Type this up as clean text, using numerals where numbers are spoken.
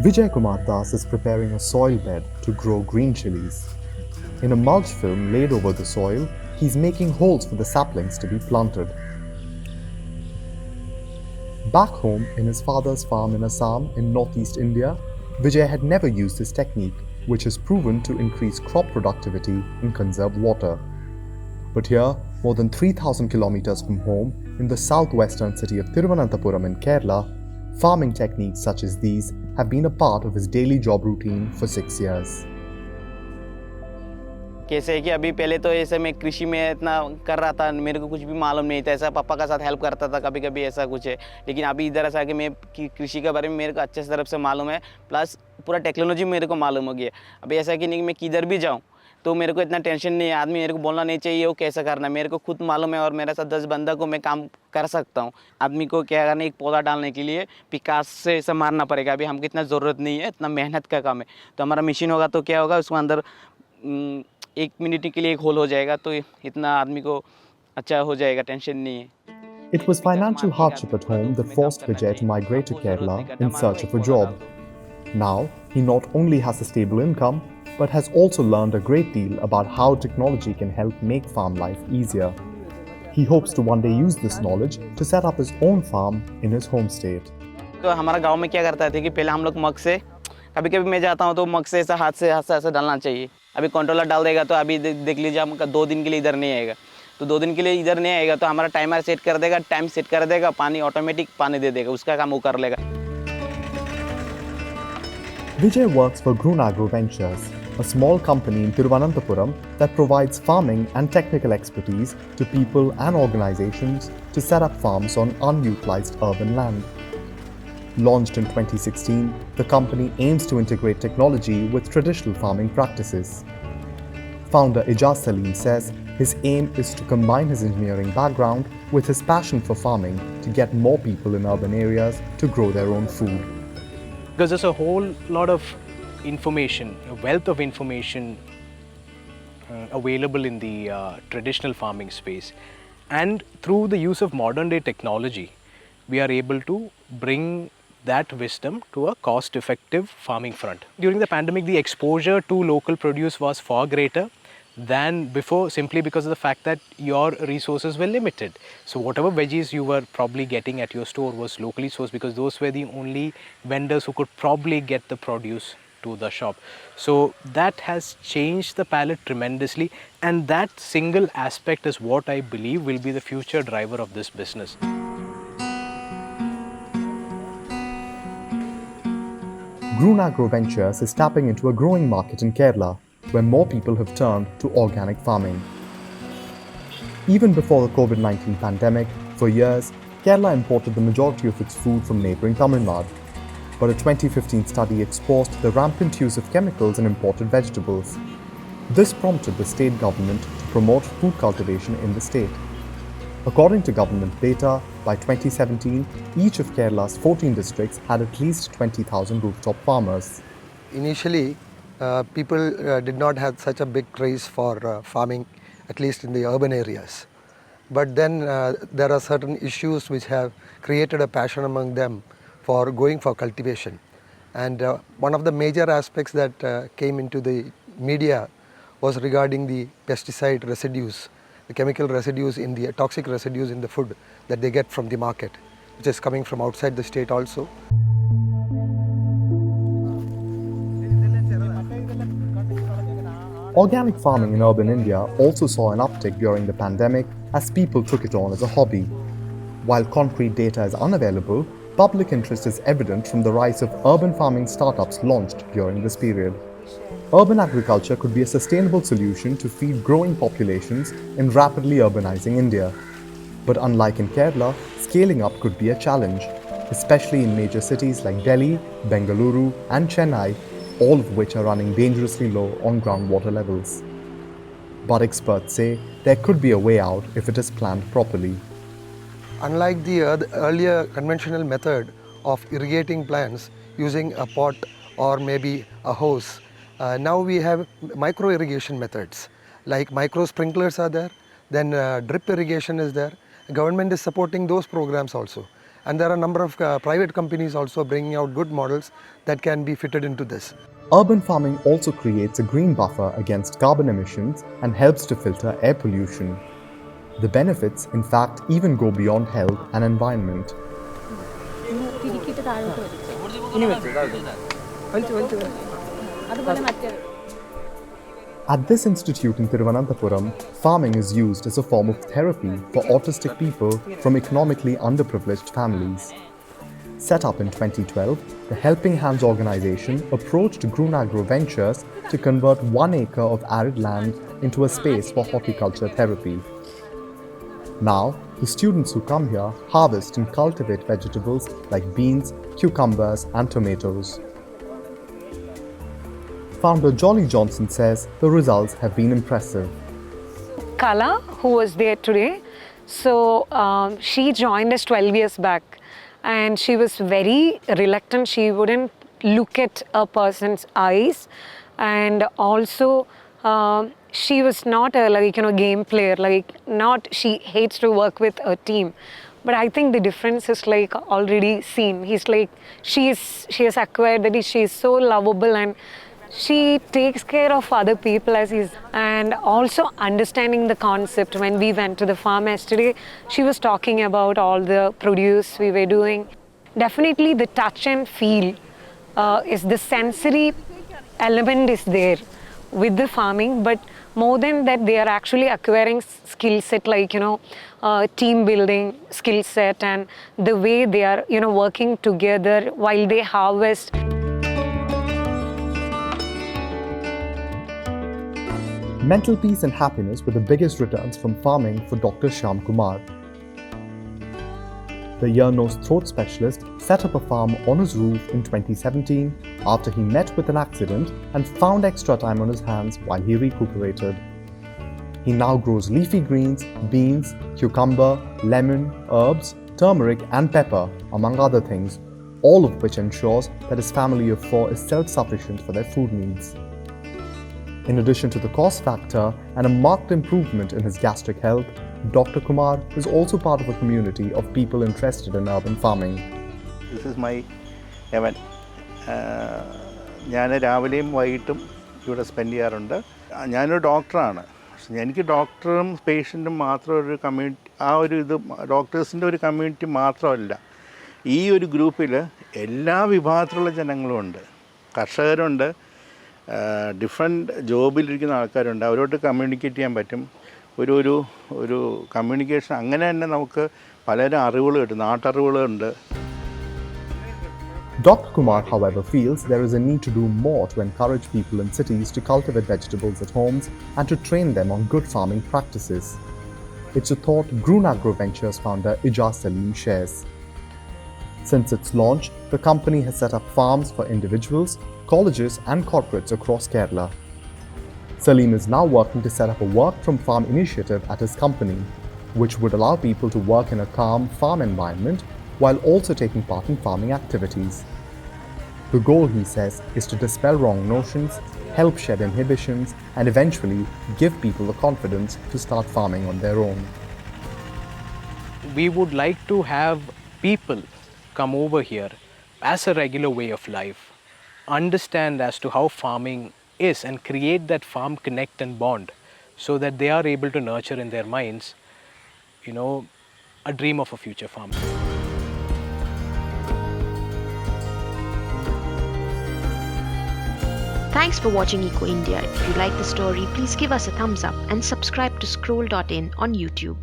Vijay Kumar Das is preparing a soil bed to grow green chilies. In a mulch film laid over the soil, he's making holes for the saplings to be planted. Back home in his father's farm in Assam in northeast India, Vijay had never used this technique, which has proven to increase crop productivity and conserve water. But here, more than 3,000 kilometers from home, in the southwestern city of Thiruvananthapuram in Kerala, farming techniques such as these have been a part of his daily job routine for 6 years. कैसे है कि अभी पहले तो ऐसे मैं कृषि में इतना कर रहा था, मेरे को कुछ भी मालूम नहीं था, ऐसा पापा का साथ हेल्प करता था कभी कभी, ऐसा कुछ है। लेकिन अभी इधर ऐसा कि मैं कृषि के बारे में मेरे को अच्छे तरफ से मालूम है, प्लस पूरा टेक्नोलॉजी मेरे को मालूम हो गया। अभी ऐसा कि नहीं मैं किधर भी जाऊँ तो मेरे को इतना टेंशन नहीं है, आदमी मेरे को बोलना नहीं चाहिए वो कैसा करना है, मेरे को खुद मालूम है और मेरे साथ 10 बंदा को मैं काम कर सकता हूँ। आदमी को क्या करना है, एक पौधा डालने के लिए पिकास से ऐसा मारना पड़ेगा, अभी हमको इतना ज़रूरत नहीं है, इतना मेहनत का काम है। तो हमारा मशीन होगा तो क्या होगा, उसको अंदर 1 मिनट के लिए एक होल हो जाएगा, तो इतना आदमी को अच्छा हो जाएगा, टेंशन नहीं है। It was financial hardship at home that forced Vijay to migrate to Kerala in search of a job. Now, he not only has a stable income, but has also learned a great deal about how technology can help make farm life easier. He hopes to one day use this knowledge to set up his own farm in his home state. तो हमारा गांव में क्या करता था कि पहले हम लोग मग से, कभी कभी मैं जाता हूँ तो मग से ऐसा हाथ से ऐसा डालना चाहिए। अभी कंट्रोलर डाल देगा तो अभी देख लीजिए हम 2 दिन के लिए इधर नहीं आएगा, तो 2 दिन के लिए इधर नहीं आएगा तो हमारा टाइमर सेट कर देगा, टाइम सेट कर देगा, पानी ऑटोमेटिक पानी दे देगा, उसका काम वो कर लेगा। Vijay works for Grunagro Ventures, a small company in Thiruvananthapuram that provides farming and technical expertise to people and organizations to set up farms on unutilized urban land. Launched in 2016, the company aims to integrate technology with traditional farming practices. Founder Ijaz Salim says his aim is to combine his engineering background with his passion for farming to get more people in urban areas to grow their own food. Because there's a whole lot of information, a wealth of information available in the traditional farming space. And through the use of modern day technology, we are able to bring that wisdom to a cost-effective farming front. During the pandemic, the exposure to local produce was far greater than before, simply because of the fact that your resources were limited. So whatever veggies you were probably getting at your store was locally sourced, because those were the only vendors who could probably get the produce to the shop. So that has changed the palette tremendously, and that single aspect is what I believe will be the future driver of this business. Grunagro Ventures is tapping into a growing market in Kerala, where more people have turned to organic farming. Even before the COVID-19 pandemic, for years, Kerala imported the majority of its food from neighbouring Tamil Nadu. But a 2015 study exposed the rampant use of chemicals in imported vegetables. This prompted the state government to promote food cultivation in the state. According to government data, by 2017, each of Kerala's 14 districts had at least 20,000 rooftop farmers. Initially, people did not have such a big craze for farming, at least in the urban areas. But then there are certain issues which have created a passion among them for going for cultivation. And one of the major aspects that came into the media was regarding the pesticide residues, the chemical residues in the toxic residues in the food that they get from the market, which is coming from outside the state also. Organic farming in urban India also saw an uptick during the pandemic as people took it on as a hobby. While concrete data is unavailable, public interest is evident from the rise of urban farming startups launched during this period. Urban agriculture could be a sustainable solution to feed growing populations in rapidly urbanizing India. But unlike in Kerala, scaling up could be a challenge, especially in major cities like Delhi, Bengaluru, and Chennai, all of which are running dangerously low on groundwater levels. But experts say there could be a way out if it is planned properly. Unlike the earlier conventional method of irrigating plants using a pot or maybe a hose, now we have micro irrigation methods, like micro sprinklers are there, then drip irrigation is there. The government is supporting those programs also. And there are a number of private companies also bringing out good models that can be fitted into this. Urban farming also creates a green buffer against carbon emissions and helps to filter air pollution. The benefits, in fact, even go beyond health and environment. At this institute in Thiruvananthapuram, farming is used as a form of therapy for autistic people from economically underprivileged families. Set up in 2012, the Helping Hands organization approached Grunagro Ventures to convert 1 acre of arid land into a space for horticulture therapy. Now, the students who come here harvest and cultivate vegetables like beans, cucumbers, and tomatoes. Founder Jolly Johnson says the results have been impressive. Kala, who was there today, so she joined us 12 years back and she was very reluctant. She wouldn't look at a person's eyes, and also she was not a game player, she hates to work with a team. But I think the difference is already seen. She has acquired that she is so lovable and she takes care of other people as is, and also understanding the concept. When we went to the farm yesterday, she was talking about all the produce we were doing. Definitely the touch and feel is the sensory element is there with the farming, but more than that they are actually acquiring skill set team building skill set, and the way they are working together while they harvest. Mental peace and happiness were the biggest returns from farming for Dr. Shyam Kumar. The ear-nose throat specialist set up a farm on his roof in 2017 after he met with an accident and found extra time on his hands while he recuperated. He now grows leafy greens, beans, cucumber, lemon, herbs, turmeric and pepper, among other things, all of which ensures that his family of 4 is self-sufficient for their food needs. In addition to the cost factor and a marked improvement in his gastric health, Dr. Kumar is also part of a community of people interested in urban farming. This is my heaven. ഞാൻ രാവിലെയും വൈകിട്ടും ഇവിടെ spend ചെയ്യാറുണ്ട്. ഞാനൊരു ഡോക്ടറാണ്. എനിക്ക് ഡോക്ടറും പേഷ്യൻറ്റും മാത്രം ഒരു കമ്മ്യൂണിറ്റി, ഡോക്ടേഴ്സിൻ്റെ ഒരു കമ്മ്യൂണിറ്റി മാത്രമല്ല. ഈ ഒരു ഗ്രൂപ്പിൽ എല്ലാ വിഭാഗത്തിലുള്ള ജനങ്ങളുമുണ്ട്. കർഷകരുണ്ട്, ഡിഫറെൻറ്റ് ജോബിലിരിക്കുന്ന ആൾക്കാരുണ്ട്. അവരോട്ട് കമ്മ്യൂണിക്കേറ്റ് ചെയ്യാൻ പറ്റും. ഒരു കമ്മ്യൂണിക്കേഷൻ അങ്ങനെ തന്നെ നമുക്ക് പലരും അറിവുകൾ കിട്ടും, നാട്ടറിവുകളുണ്ട്. Dr. Kumar, however, feels there is a need to do more to encourage people in cities to cultivate vegetables at homes and to train them on good farming practices. It's a thought Grunagro Ventures founder Ijaz Salim shares. Since its launch, the company has set up farms for individuals, colleges and corporates across Kerala. Salim is now working to set up a work from farm initiative at his company, which would allow people to work in a calm farm environment while also taking part in farming activities. The goal, he says, is to dispel wrong notions, help shed inhibitions, and eventually give people the confidence to start farming on their own. We would like to have people come over here as a regular way of life, understand as to how farming is and create that farm connect and bond so that they are able to nurture in their minds, a dream of a future farm. Thanks for watching Eco India. If you like the story, please give us a thumbs up and subscribe to Scroll.in on YouTube.